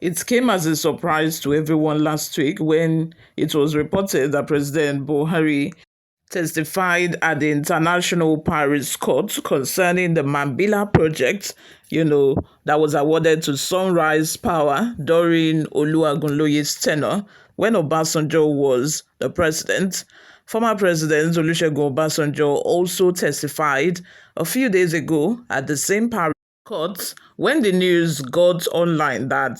It came as a surprise to everyone last week when it was reported that President Buhari testified at the International Paris Court concerning the Mambilla project, that was awarded to Sunrise Power during Agunloye's tenure when Obasanjo was the president. Former President Olusegun Obasanjo also testified a few days ago at the same Paris court when the news got online that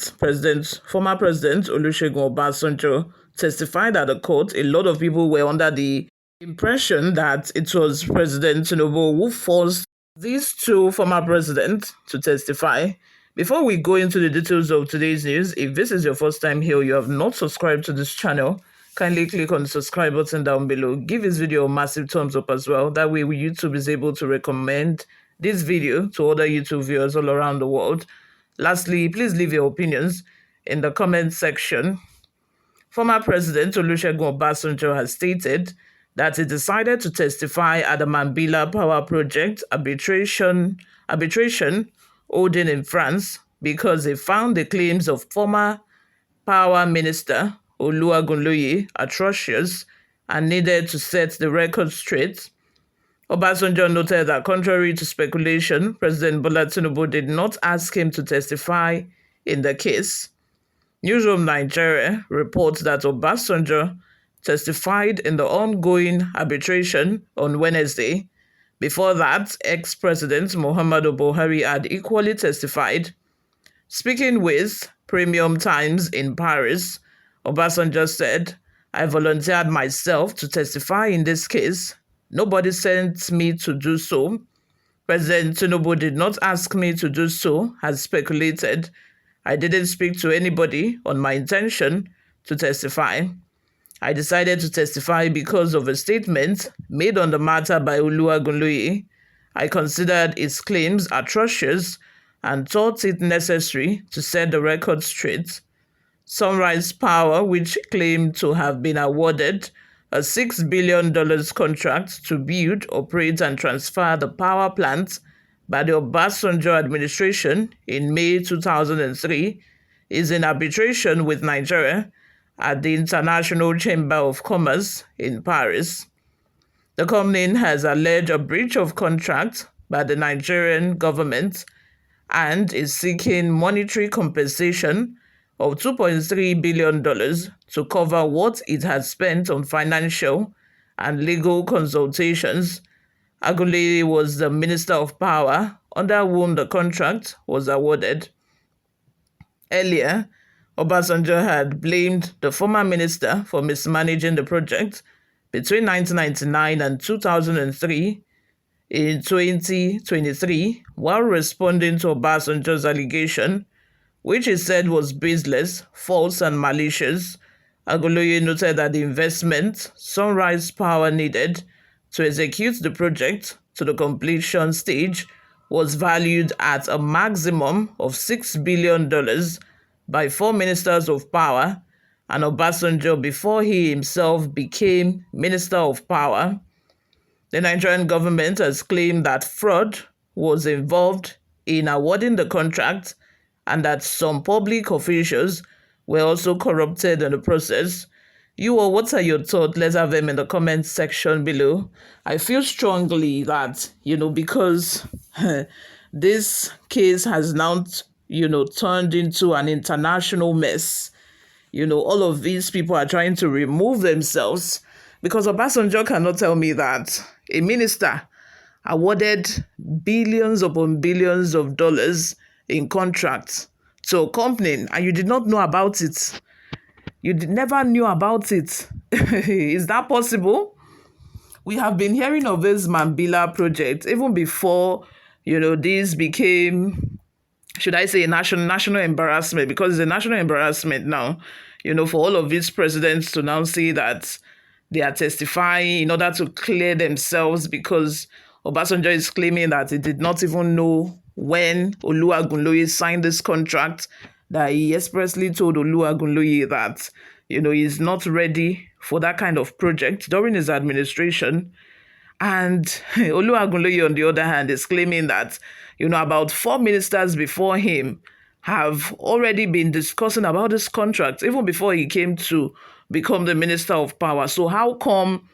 former President Olusegun Obasanjo testified at the court. A lot of people were under the impression that it was President Tinubu who forced these two former presidents to testify. Before we go into the details of today's news, if this is your first time here, you have not subscribed to this channel, kindly click on the subscribe button down below. Give this video a massive thumbs up as well. That way YouTube is able to recommend this video to other YouTube viewers all around the world. Lastly, please leave your opinions in the comment section. Former President Olusegun Obasanjo has stated that he decided to testify at the Mambilla Power Project arbitration holding in France because he found the claims of former Power Minister Agunloye atrocious and needed to set the record straight. Obasanjo noted that contrary to speculation, President Bola Tinubu did not ask him to testify in the case. Newsroom Nigeria reports that Obasanjo testified in the ongoing arbitration on Wednesday. Before that, ex-President Muhammadu Buhari had equally testified. Speaking with Premium Times in Paris, Obasanjo said, "I volunteered myself to testify in this case. Nobody sent me to do so. President Tinubu did not ask me to do so, as speculated. I didn't speak to anybody on my intention to testify. I decided to testify because of a statement made on the matter by Agunloye. I considered his claims atrocious and thought it necessary to set the record straight. Sunrise Power, which claimed to have been awarded a $6 billion contract to build, operate, and transfer the power plant by the Obasanjo administration in May 2003, is in arbitration with Nigeria at the International Chamber of Commerce in Paris. The company has alleged a breach of contract by the Nigerian government and is seeking monetary compensation of $2.3 billion to cover what it has spent on financial and legal consultations. Agunloye was the Minister of Power under whom the contract was awarded. Earlier, Obasanjo had blamed the former minister for mismanaging the project between 1999 and 2003. In 2023, while responding to Obasanjo's allegation, which he said was baseless, false, and malicious, Agunloye noted that the investment Sunrise Power needed to execute the project to the completion stage was valued at a maximum of $6 billion by four ministers of power and Obasanjo before he himself became Minister of Power. The Nigerian government has claimed that fraud was involved in awarding the contract and that some public officials were also corrupted in the process. What are your thoughts? Let's have them in the comment section below. I feel strongly that, because this case has now, turned into an international mess. All of these people are trying to remove themselves because Obasanjo cannot tell me that a minister awarded billions upon billions of dollars in contracts to a company and you did not know about it. Never knew about it. Is that possible? We have been hearing of this Mambilla project even before, this became, should I say, a national embarrassment, because it's a national embarrassment now, for all of these presidents to now say that they are testifying in order to clear themselves, because Obasanjo is claiming that he did not even know when Agunloye signed this contract, that he expressly told Agunloye that, he's not ready for that kind of project during his administration. And Agunloye, on the other hand, is claiming that, about four ministers before him have already been discussing about this contract even before he came to become the Minister of Power. So how come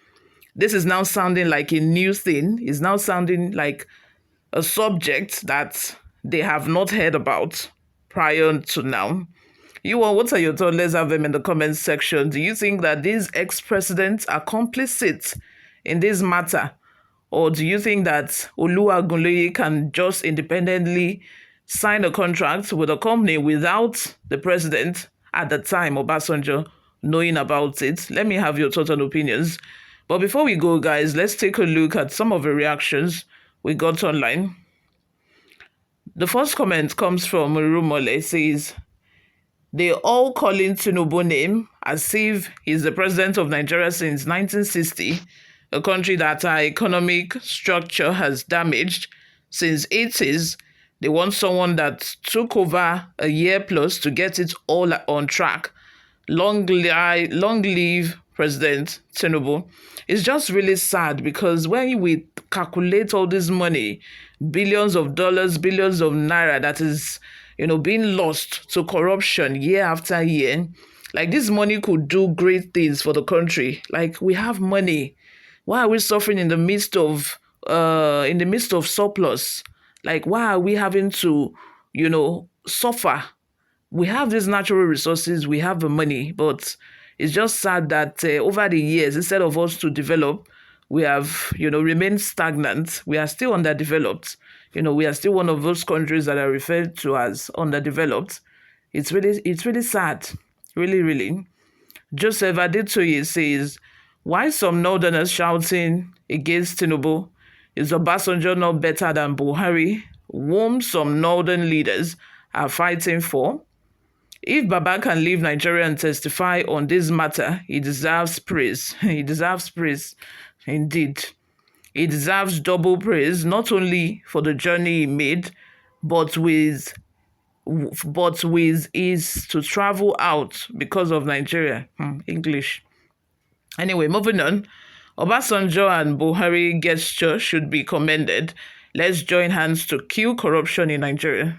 this is now sounding like a new thing? It's now sounding like a subject that they have not heard about prior to now. You all, what are your thoughts? Let's have them in the comments section. Do you think that these ex-presidents are complicit in this matter? Or do you think that Agunloye can just independently sign a contract with a company without the president at the time, Obasanjo, knowing about it? Let me have your thoughts and opinions. But before we go, guys, let's take a look at some of the reactions we got online. The first comment comes from Rumole. It says, they all calling Tinubu name as if he's the president of Nigeria since 1960, a country that our economic structure has damaged since 80s. They want someone that took over a year plus to get it all on track. Long live President Tinubu. It's just really sad because when we calculate all this money, billions of dollars, billions of naira that is, being lost to corruption year after year, like this money could do great things for the country. Like we have money. Why are we suffering in the midst of surplus? Like why are we having to, suffer? We have these natural resources, we have the money, but it's just sad that over the years, instead of us to develop, we have, remained stagnant. We are still underdeveloped. We are still one of those countries that are referred to as underdeveloped. It's really sad. Really, really. Joseph Adetoye says, why some northerners shouting against Tinubu? Is Obasanjo not better than Buhari, whom some northern leaders are fighting for? If Baba can leave Nigeria and testify on this matter, he deserves praise. He deserves praise. Indeed. He deserves double praise, not only for the journey he made, but with his to travel out because of Nigeria. English. Anyway, moving on. Obasanjo and Buhari gesture should be commended. Let's join hands to kill corruption in Nigeria.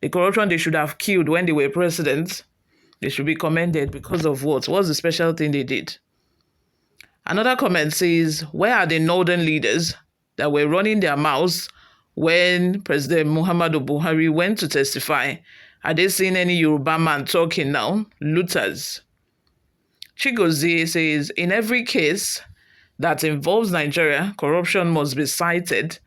The corruption they should have killed when they were president, they should be commended because of what? What's the special thing they did? Another comment says, where are the northern leaders that were running their mouths when President Muhammadu Buhari went to testify? Are they seeing any Yoruba man talking now? Looters. Chigozie says, in every case that involves Nigeria, corruption must be cited.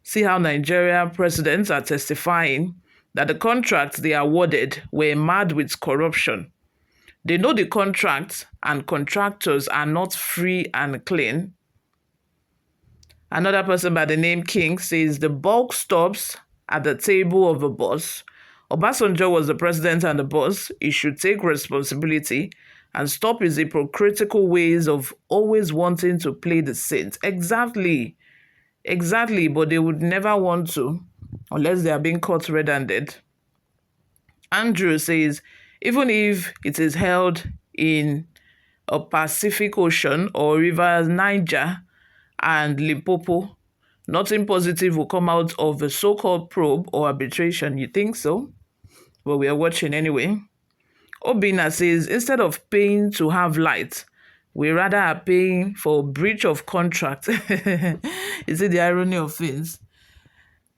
See how Nigeria presidents are testifying that the contracts they awarded were mad with corruption. They know the contracts and contractors are not free and clean. Another person by the name King says the bulk stops at the table of the boss. Obasanjo was the president and the boss. He should take responsibility and stop his hypocritical ways of always wanting to play the saint. Exactly, but they would never want to unless they are being caught red-handed. Andrew says, even if it is held in a Pacific Ocean or rivers Niger and Limpopo, nothing positive will come out of the so-called probe or arbitration. You think so? Well, we are watching anyway. Obina says, instead of paying to have light, we rather are paying for breach of contract. You see the irony of things?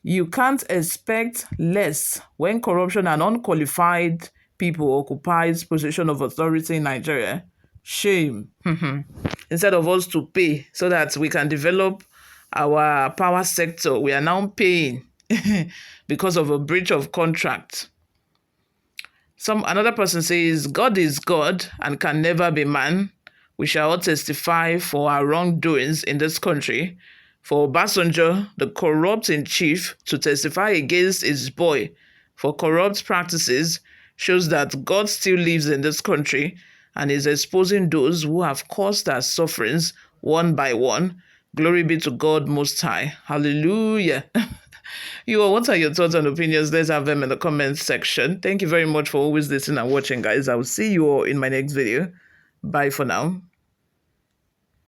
You can't expect less when corruption and unqualified people occupies position of authority in Nigeria. Shame. Instead of us to pay so that we can develop our power sector, we are now paying because of a breach of contract. Another person says, God is God and can never be man. We shall all testify for our wrongdoings in this country. For Obasanjo, the corrupt in chief, to testify against his boy for corrupt practices shows that God still lives in this country and is exposing those who have caused our sufferings one by one. Glory be to God Most High. Hallelujah. What are your thoughts and opinions? Let's have them in the comments section. Thank you very much for always listening and watching, guys. I will see you all in my next video. Bye for now.